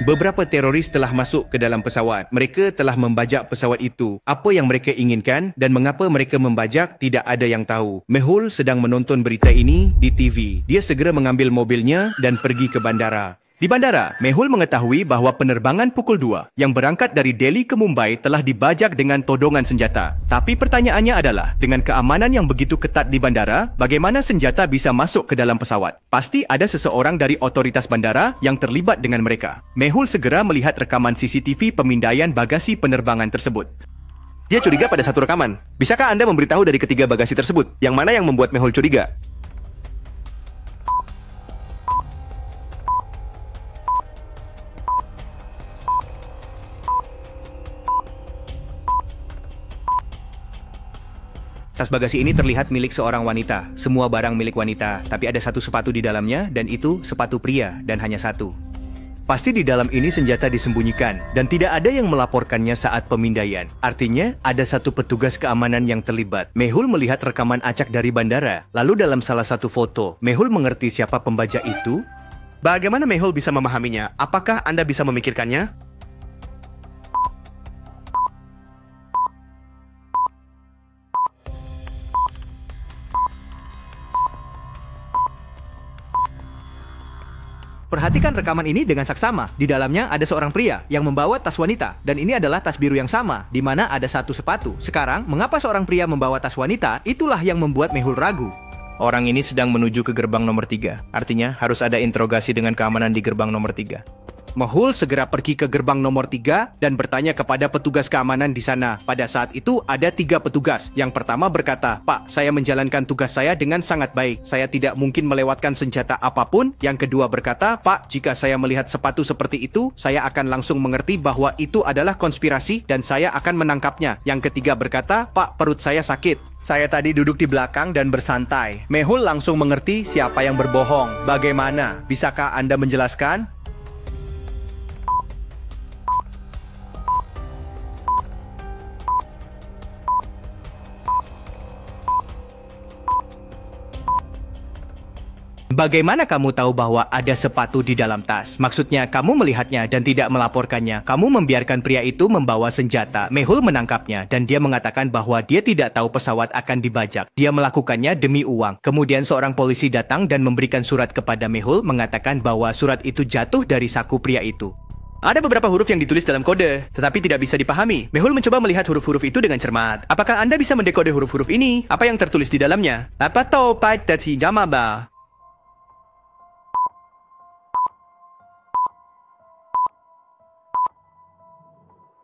Beberapa teroris telah masuk ke dalam pesawat. Mereka telah membajak pesawat itu. Apa yang mereka inginkan dan mengapa mereka membajak tidak ada yang tahu. Mehul sedang menonton berita ini di TV. Dia segera mengambil mobilnya dan pergi ke bandara. Di bandara, Mehul mengetahui bahawa penerbangan pukul 2 yang berangkat dari Delhi ke Mumbai telah dibajak dengan todongan senjata. Tapi pertanyaannya adalah, dengan keamanan yang begitu ketat di bandara, bagaimana senjata bisa masuk ke dalam pesawat? Pasti ada seseorang dari otoritas bandara yang terlibat dengan mereka. Mehul segera melihat rekaman CCTV pemindaian bagasi penerbangan tersebut. Dia curiga pada satu rekaman. Bisakah anda memberitahu dari ketiga bagasi tersebut, yang mana yang membuat Mehul curiga? Tas bagasi ini terlihat milik seorang wanita. Semua barang milik wanita, tapi ada satu sepatu di dalamnya dan itu sepatu pria dan hanya satu. Pasti di dalam ini senjata disembunyikan dan tidak ada yang melaporkannya saat pemindaian. Artinya, ada satu petugas keamanan yang terlibat. Mehul melihat rekaman acak dari bandara. Lalu dalam salah satu foto, Mehul mengerti siapa pembajak itu. Bagaimana Mehul bisa memahaminya? Apakah Anda bisa memikirkannya? Perhatikan rekaman ini dengan saksama. Di dalamnya ada seorang pria yang membawa tas wanita. Dan ini adalah tas biru yang sama, di mana ada satu sepatu. Sekarang, mengapa seorang pria membawa tas wanita? Itulah yang membuat Mehul ragu. Orang ini sedang menuju ke gerbang nomor 3. Artinya, harus ada interogasi dengan keamanan di gerbang nomor 3. Mehul segera pergi ke gerbang nomor 3 dan bertanya kepada petugas keamanan di sana. Pada saat itu ada 3 petugas. Yang pertama berkata, "Pak, saya menjalankan tugas saya dengan sangat baik. Saya tidak mungkin melewatkan senjata apapun." Yang kedua berkata, "Pak, jika saya melihat sepatu seperti itu, saya akan langsung mengerti bahwa itu adalah konspirasi dan saya akan menangkapnya." Yang ketiga berkata, "Pak, perut saya sakit. Saya tadi duduk di belakang dan bersantai." Mehul langsung mengerti siapa yang berbohong. Bagaimana? Bisakah Anda menjelaskan? Bagaimana kamu tahu bahwa ada sepatu di dalam tas? Maksudnya, kamu melihatnya dan tidak melaporkannya. Kamu membiarkan pria itu membawa senjata. Mehul menangkapnya dan dia mengatakan bahwa dia tidak tahu pesawat akan dibajak. Dia melakukannya demi uang. Kemudian seorang polisi datang dan memberikan surat kepada Mehul mengatakan bahwa surat itu jatuh dari saku pria itu. Ada beberapa huruf yang ditulis dalam kode, tetapi tidak bisa dipahami. Mehul mencoba melihat huruf-huruf itu dengan cermat. Apakah Anda bisa mendekode huruf-huruf ini? Apa yang tertulis di dalamnya? Apa tahu patati jamaba?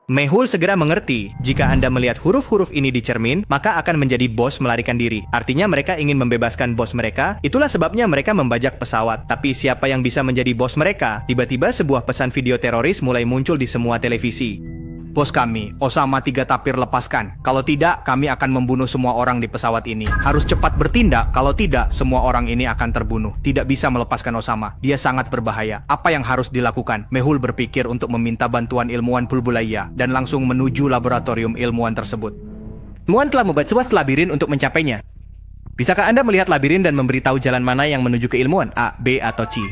Mehul segera mengerti, jika Anda melihat huruf-huruf ini di cermin, maka akan menjadi bos melarikan diri. Artinya mereka ingin membebaskan bos mereka, itulah sebabnya mereka membajak pesawat. Tapi siapa yang bisa menjadi bos mereka? Tiba-tiba sebuah pesan video teroris mulai muncul di semua televisi. "Bos kami, Osama 3 tapir lepaskan. Kalau tidak, kami akan membunuh semua orang di pesawat ini. Harus cepat bertindak, kalau tidak, semua orang ini akan terbunuh. Tidak bisa melepaskan Osama. Dia sangat berbahaya. Apa yang harus dilakukan?" Mehul berpikir untuk meminta bantuan ilmuwan Bulbulaya dan langsung menuju laboratorium ilmuwan tersebut. Ilmuwan telah membuat sebuah labirin untuk mencapainya. Bisakah Anda melihat labirin dan memberitahu jalan mana yang menuju ke ilmuwan? A, B, atau C?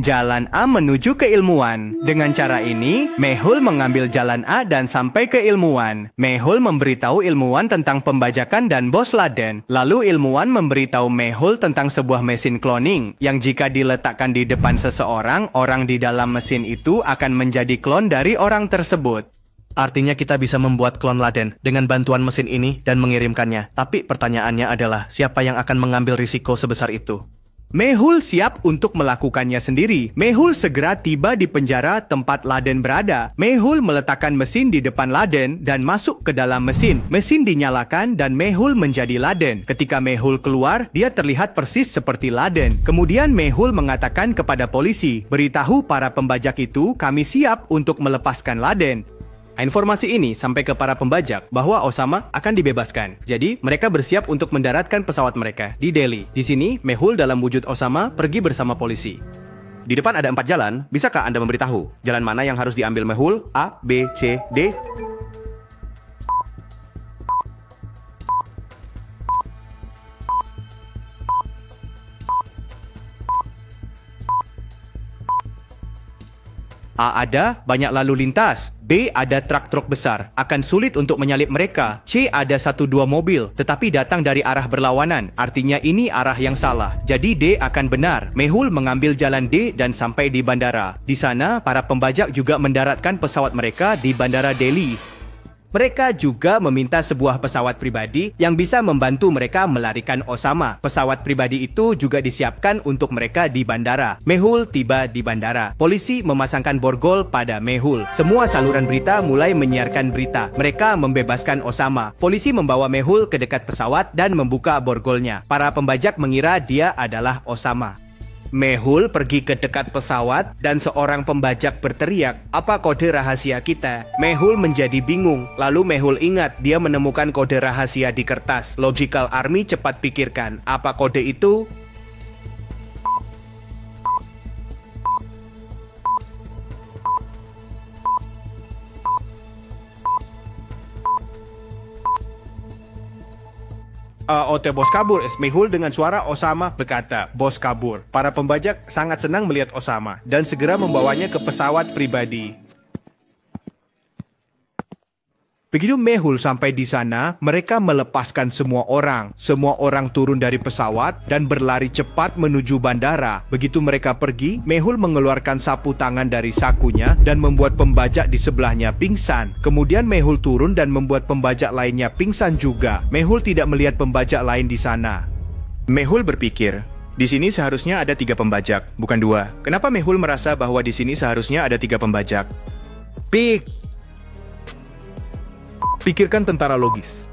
Jalan A menuju ke ilmuwan. Dengan cara ini, Mehul mengambil jalan A dan sampai ke ilmuwan. Mehul memberitahu ilmuwan tentang pembajakan dan bos Laden. Lalu ilmuwan memberitahu Mehul tentang sebuah mesin cloning yang jika diletakkan di depan seseorang, orang di dalam mesin itu akan menjadi klon dari orang tersebut. Artinya kita bisa membuat klon Laden dengan bantuan mesin ini dan mengirimkannya. Tapi pertanyaannya adalah, siapa yang akan mengambil risiko sebesar itu? Mehul siap untuk melakukannya sendiri. Mehul segera tiba di penjara tempat Laden berada. Mehul meletakkan mesin di depan Laden dan masuk ke dalam mesin. Mesin dinyalakan dan Mehul menjadi Laden. Ketika Mehul keluar, dia terlihat persis seperti Laden. Kemudian Mehul mengatakan kepada polisi, "Beritahu para pembajak itu, kami siap untuk melepaskan Laden." Informasi ini sampai ke para pembajak bahwa Osama akan dibebaskan. Jadi, mereka bersiap untuk mendaratkan pesawat mereka di Delhi. Di sini, Mehul dalam wujud Osama pergi bersama polisi. Di depan ada 4 jalan, bisakah Anda memberitahu jalan mana yang harus diambil Mehul? A, B, C, D? A. Ada banyak lalu lintas. B. Ada truk-truk besar, akan sulit untuk menyalip mereka. C. Ada 1-2 mobil, tetapi datang dari arah berlawanan, artinya ini arah yang salah. Jadi D akan benar. Mehul mengambil jalan D dan sampai di bandara. Di sana, para pembajak juga mendaratkan pesawat mereka di Bandara Delhi. Mereka juga meminta sebuah pesawat pribadi yang bisa membantu mereka melarikan Osama. Pesawat pribadi itu juga disiapkan untuk mereka di bandara. Mehul tiba di bandara. Polisi memasangkan borgol pada Mehul. Semua saluran berita mulai menyiarkan berita. Mereka membebaskan Osama. Polisi membawa Mehul ke dekat pesawat dan membuka borgolnya. Para pembajak mengira dia adalah Osama. Mehul pergi ke dekat pesawat dan seorang pembajak berteriak, "Apa kode rahasia kita?" Mehul menjadi bingung. Lalu Mehul ingat dia menemukan kode rahasia di kertas. Logical Army cepat pikirkan, apa kode itu? Ote bos kabur. Mehul dengan suara Osama berkata, "Bos kabur." Para pembajak sangat senang melihat Osama dan segera membawanya ke pesawat pribadi. Begitu Mehul sampai di sana, mereka melepaskan semua orang. Semua orang turun dari pesawat dan berlari cepat menuju bandara. Begitu mereka pergi, Mehul mengeluarkan sapu tangan dari sakunya dan membuat pembajak di sebelahnya pingsan. Kemudian Mehul turun dan membuat pembajak lainnya pingsan juga. Mehul tidak melihat pembajak lain di sana. Mehul berpikir, di sini seharusnya ada 3 pembajak, bukan 2. Kenapa Mehul merasa bahwa di sini seharusnya ada 3 pembajak? Pikirkan tentara logis.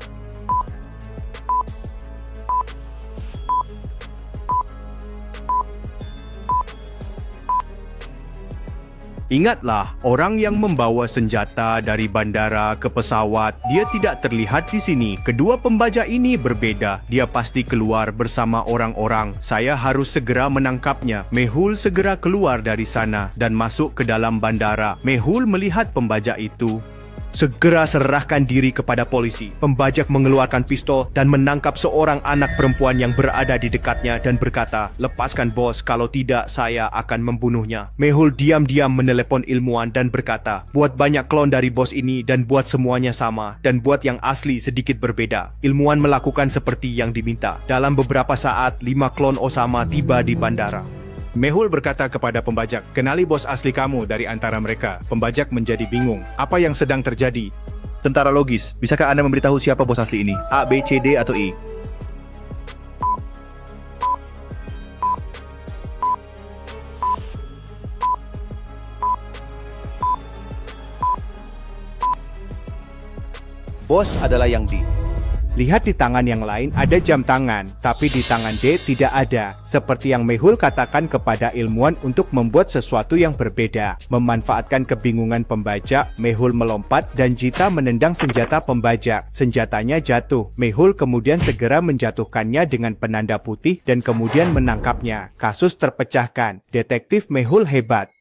Ingatlah, orang yang membawa senjata dari bandara ke pesawat, dia tidak terlihat di sini. Kedua pembajak ini berbeda. Dia pasti keluar bersama orang-orang. Saya harus segera menangkapnya. Mehul segera keluar dari sana dan masuk ke dalam bandara. Mehul melihat pembajak itu. Segera serahkan diri kepada polisi. Pembajak mengeluarkan pistol dan menangkap seorang anak perempuan yang berada di dekatnya dan berkata, "Lepaskan bos, kalau tidak saya akan membunuhnya." Mehul diam-diam menelepon ilmuwan dan berkata, "Buat banyak klon dari bos ini dan buat semuanya sama, dan buat yang asli sedikit berbeda." Ilmuwan melakukan seperti yang diminta. Dalam beberapa saat, 5 klon Osama tiba di bandara. Mehul berkata kepada pembajak, "Kenali bos asli kamu dari antara mereka." Pembajak menjadi bingung. Apa yang sedang terjadi? Tentara logis, bisakah Anda memberitahu siapa bos asli ini? A, B, C, D, atau E? Bos adalah yang D. Lihat di tangan yang lain ada jam tangan, tapi di tangan D tidak ada. Seperti yang Mehul katakan kepada ilmuwan untuk membuat sesuatu yang berbeda. Memanfaatkan kebingungan pembajak, Mehul melompat dan Jita menendang senjata pembajak. Senjatanya jatuh. Mehul kemudian segera menjatuhkannya dengan penanda putih dan kemudian menangkapnya. Kasus terpecahkan. Detektif Mehul hebat.